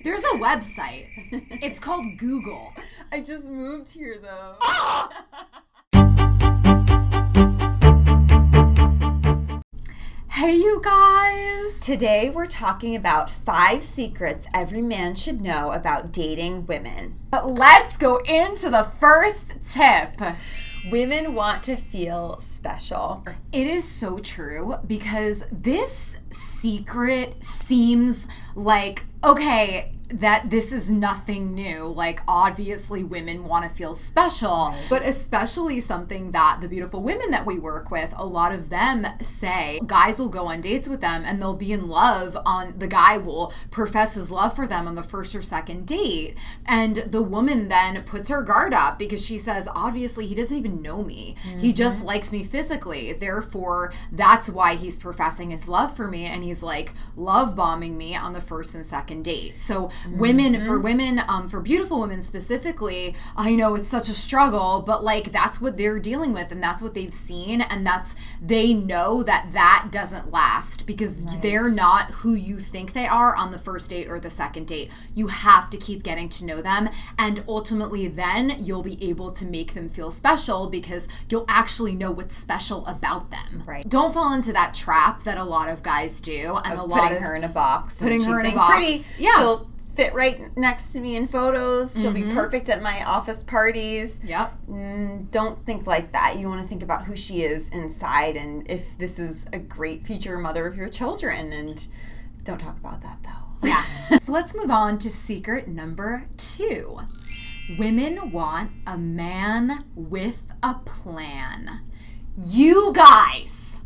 There's a website. It's called Google. I just moved here, though. Hey, you guys. Today we're talking about 5 secrets every man should know about dating women. But let's go into the first tip. Women want to feel special. It is so true because this secret seems like, okay, that this is nothing new. Like, obviously women want to feel special, but especially something that the beautiful women that we work with, a lot of them say guys will go on dates with them and they'll be in love the guy will profess his love for them on the first or second date. And the woman then puts her guard up because she says, obviously he doesn't even know me. Mm-hmm. He just likes me physically. Therefore, that's why he's professing his love for me. And he's like love bombing me on the first and second date. So for beautiful women specifically, I know it's such a struggle, but like that's what they're dealing with and that's what they've seen, and they know that doesn't last because they're not who you think they are on the first date or the second date. You have to keep getting to know them, and ultimately then you'll be able to make them feel special because you'll actually know what's special about them. Right. Don't fall into that trap that a lot of guys do, and putting her in a box. Putting her in a box. Pretty, yeah. She'll fit right next to me in photos. She'll be perfect at my office parties. Yep. Don't think like that. You want to think about who she is inside and if this is a great future mother of your children. And don't talk about that, though. Yeah. So let's move on to secret number 2. Women want a man with a plan. You guys,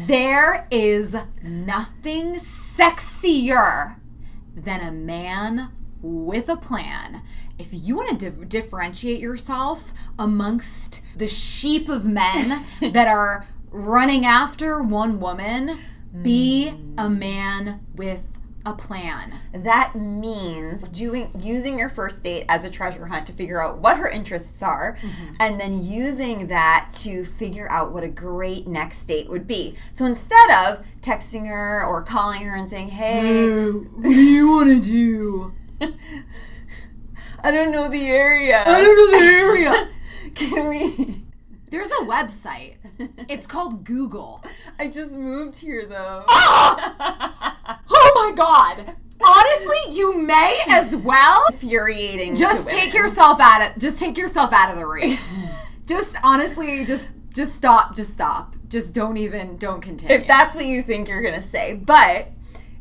there is nothing sexier than a man with a plan. If you want to differentiate yourself amongst the sheep of men that are running after one woman, be a man with a plan. That means using your first date as a treasure hunt to figure out what her interests are, and then using that to figure out what a great next date would be. So instead of texting her or calling her and saying, hey, what do you want to do? I don't know the area. Can we... There's a website. It's called Google. I just moved here, though. Oh my God. Honestly, you may as well. Infuriating. Just take yourself out of the race. Just honestly, just stop. Just don't continue. If that's what you think you're gonna say, but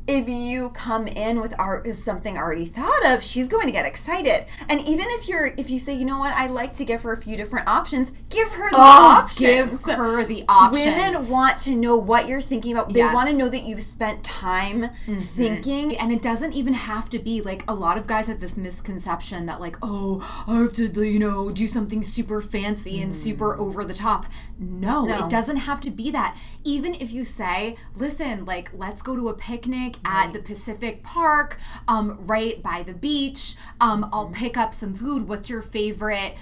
if you come in with something already thought of, she's going to get excited. And even if you say, you know what, I like to give her a few different options, give her the options. Give her the options. Women want to know what you're thinking about. They want to know that you've spent time thinking. And it doesn't even have to be like, a lot of guys have this misconception that like, oh, I have to, do something super fancy and super over the top. No, it doesn't have to be that. Even if you say, listen, like, let's go to a picnic at the Pacific Park, right by the beach. I'll pick up some food. What's your favorite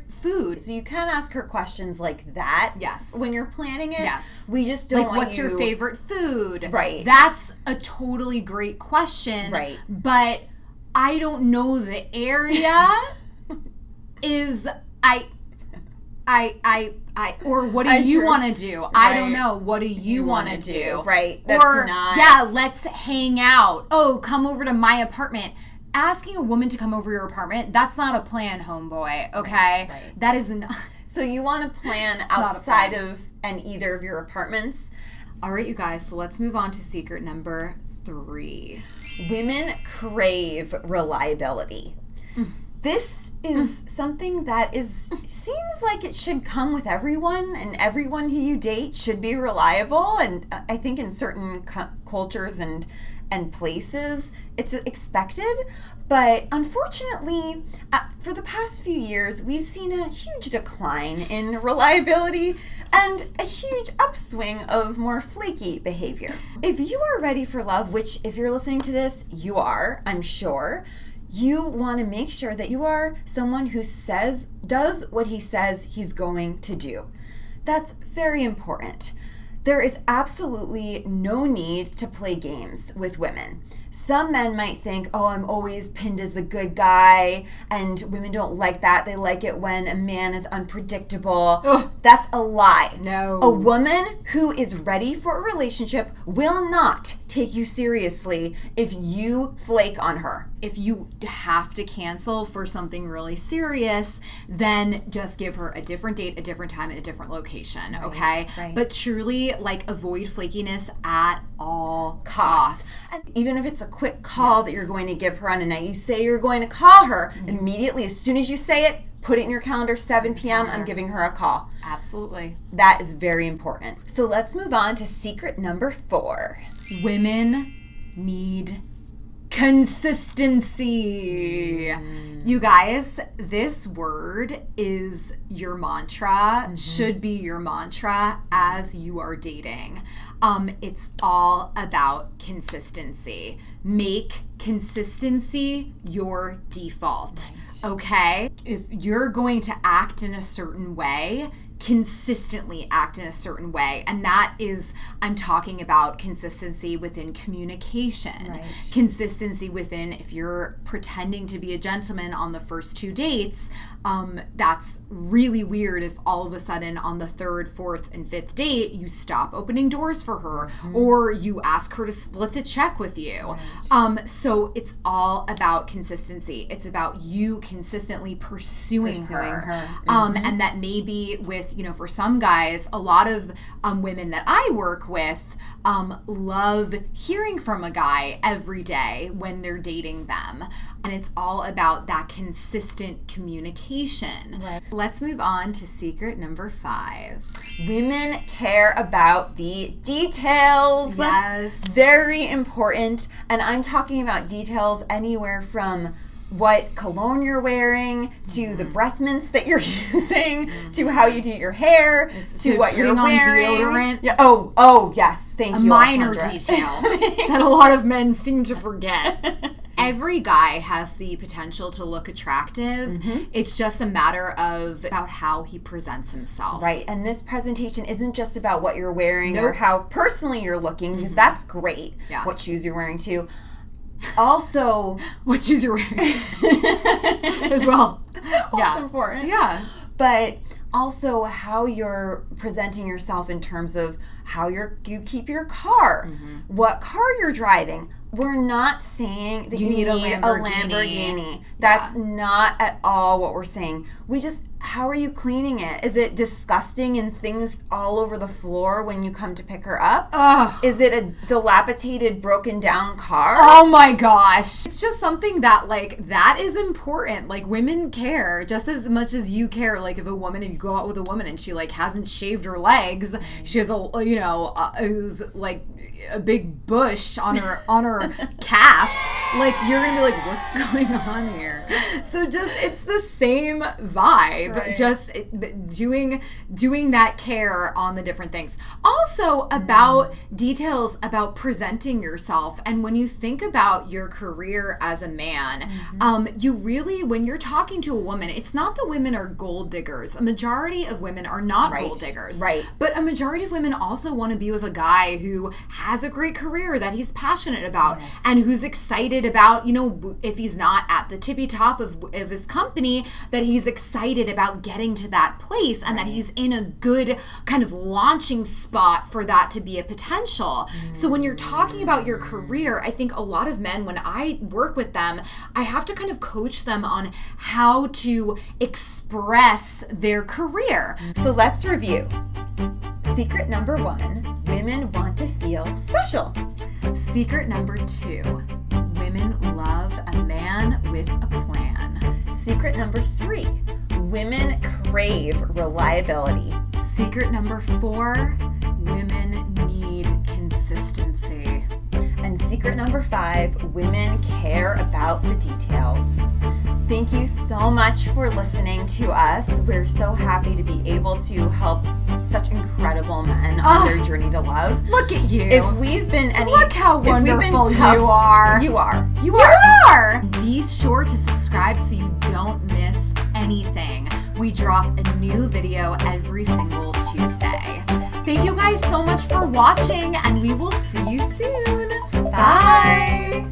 food? So you can ask her questions like that. Yes. When you're planning it. Yes. We just don't want what's your favorite food? Right. That's a totally great question. Right. But I don't know the area. Or what do you want to do? Right. I don't know. What do you want to do? Right. Let's hang out. Oh, come over to my apartment. Asking a woman to come over your apartment, that's not a plan, homeboy, okay? Right. That is not. So you want to plan outside of either of your apartments. All right, you guys, so let's move on to secret number 3. Women crave reliability. This is something that seems like it should come with everyone, and everyone who you date should be reliable. And I think in certain cultures and places, it's expected. But unfortunately, for the past few years, we've seen a huge decline in reliability and a huge upswing of more flaky behavior. If you are ready for love, which if you're listening to this, you are, I'm sure, you want to make sure that you are someone who does what he says he's going to do. That's very important. There is absolutely no need to play games with women. Some men might think, oh, I'm always pinned as the good guy, and women don't like that. They like it when a man is unpredictable. Ugh. That's a lie. No. A woman who is ready for a relationship will not take you seriously if you flake on her. If you have to cancel for something really serious, then just give her a different date, a different time, and a different location, okay? Right. But truly, like, avoid flakiness at all costs. And even if it's a quick call that you're going to give her on a night, you say you're going to call her, immediately, as soon as you say it, put it in your calendar, 7 p.m., I'm giving her a call. Absolutely. That is very important. So let's move on to secret number 4. Women need consistency. You guys, this word is your mantra, should be your mantra as you are dating. It's all about consistency. Make consistency your default, okay? If you're going to act in a certain way, consistently act in a certain way. And that is, I'm talking about consistency within communication. Right. Consistency within, if you're pretending to be a gentleman on the first 2 dates, that's really weird if all of a sudden on the 3rd, 4th, and 5th date, you stop opening doors for her or you ask her to split the check with you. Right. So it's all about consistency. It's about you consistently pursuing her. And that may be with, for some guys, a lot of women that I work with love hearing from a guy every day when they're dating them. And it's all about that consistent communication. Right. Let's move on to secret number 5. Women care about the details. Yes. Very important. And I'm talking about details anywhere from what cologne you're wearing, to the breath mints that you're using, to how you do your hair, to what you're wearing. On deodorant. Yeah. Oh, yes. Thank you, minor Alessandra. detail that a lot of men seem to forget. Every guy has the potential to look attractive. It's just a matter of about how he presents himself. Right. And this presentation isn't just about what you're wearing or how personally you're looking, because that's great. Yeah. What shoes you're wearing too. Also, what shoes you're wearing as well. That's important. Yeah. But also how you're presenting yourself in terms of how you keep your car, what car you're driving. We're not saying that you need a Lamborghini. That's not at all what we're saying. How are you cleaning it? Is it disgusting and things all over the floor when you come to pick her up? Ugh. Is it a dilapidated, broken down car? Oh my gosh. It's just something that, that is important. Women care just as much as you care. If you go out with a woman and she, hasn't shaved her legs, she has a big bush on her calf, you're gonna be like, what's going on here? So it's the same vibe, right. Just doing that care on the different things. Also about details about presenting yourself. And when you think about your career as a man, you really, when you're talking to a woman, it's not that women are gold diggers. A majority of women are not gold diggers. Right. But a majority of women also want to be with a guy who has a great career that he's passionate about and who's excited about, if he's not at the tippy top of his company, that he's excited about getting to that place and that he's in a good kind of launching spot for that to be a potential. So when you're talking about your career, I think a lot of men, when I work with them, I have to kind of coach them on how to express their career. So let's review. Secret number 1, women want to feel special. Secret number 2, women love a man with a plan. Secret number 3, women crave reliability. Secret number 4, women need consistency. And secret number 5, women care about the details. Thank you so much for listening to us. We're so happy to be able to help such incredible men on their journey to love. Look at you. If we've been Look how wonderful tough, you are. You are. You are. Be sure to subscribe so you don't miss anything. We drop a new video every single Tuesday. Thank you guys so much for watching, and we will see you soon. Bye.